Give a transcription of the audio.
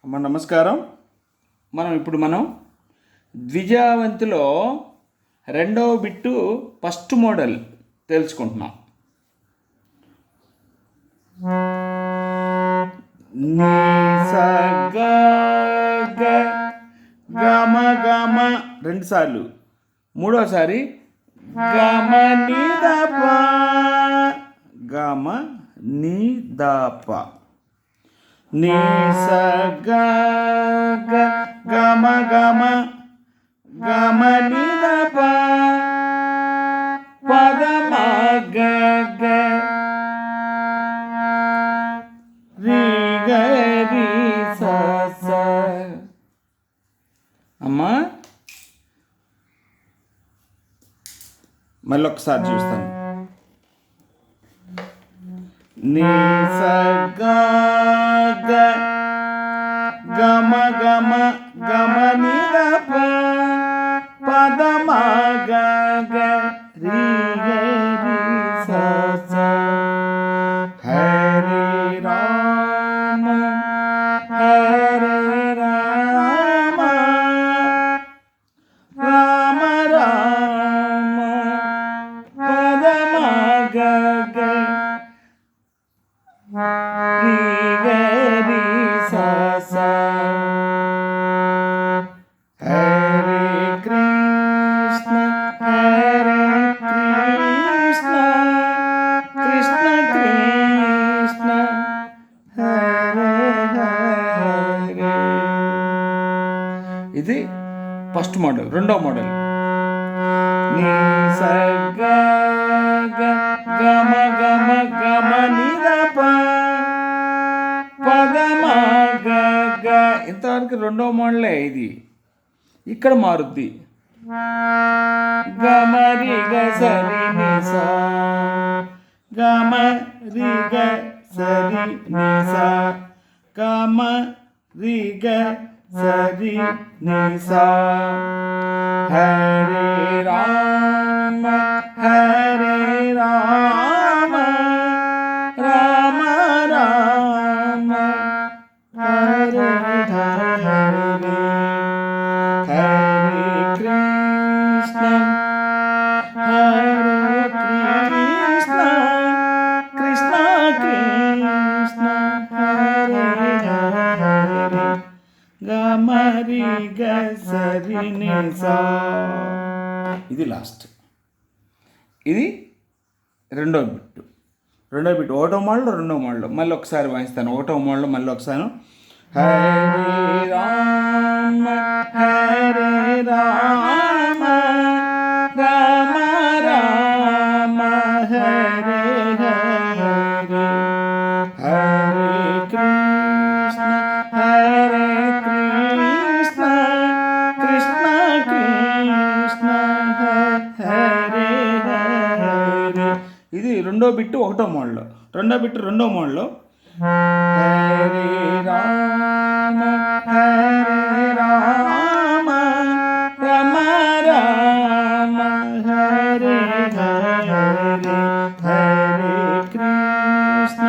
అమ్మ నమస్కారం. మనం ద్విజావంతిలో రెండవ బిట్టు ఫస్ట్ మోడల్ తెలుసుకుంటున్నాం. నీ స గ గ గమ గమ రెండుసార్లు, మూడోసారి గమ ని ద ప గమ ని ద ప నీ స గ గ గమ గమ గమ ని ద ప పద మ గ గ రి గ రి స స. అమ్మా మళ్ళీ ఒకసారి చూస్తాను. నీ స గ గ గమ గమ గమ ని ద ప పద మ గ గ రి గ రి స స. హరే రామ హరే రామ రామ రామ పద మ గ గ రి గ రి స స. హరే కృష్ణ హరే కృష్ణ కృష్ణ కృష్ణ హరే హరే. ఇది ఫస్ట్ మోడల్. రెండో మోడల్ నీ స గ గ గమ గమ గమ ని ద ప పద మ గ గ. ఇంతవరకు రెండో మోడలే ఇది. ఇక్కడ మారుద్ది. గమ రి గ స రి ని స గమ రి గ స రి ని స గమ రి గ స రి ని స. హరే రామ హరే రామ రామ రామ హరే హరే. హరే కృష్ణ హరే కృష్ణ కృష్ణ కృష్ణ హరే హరే. గమ రి గ స రి ని స. ఇది లాస్ట్. ఇది రెండో బిట్టు. ఒకటో మోడల్ రెండో మోడల్ మళ్ళీ ఒకసారి వాయిస్తాను. ఒకటో మోడల్ మళ్ళీ ఒకసారి. హరే రామ హరే రామ రామ రామ హరే హరే. హరే కృష్ణ హరే కృష్ణ కృష్ణ కృష్ణ హరే హరే. ఇది రెండో బిట్టు ఒకటో మోడల్. రెండో మోడల్. హరే రామ హరే రామ రామ రామ హరే హరే. హరే కృష్ణ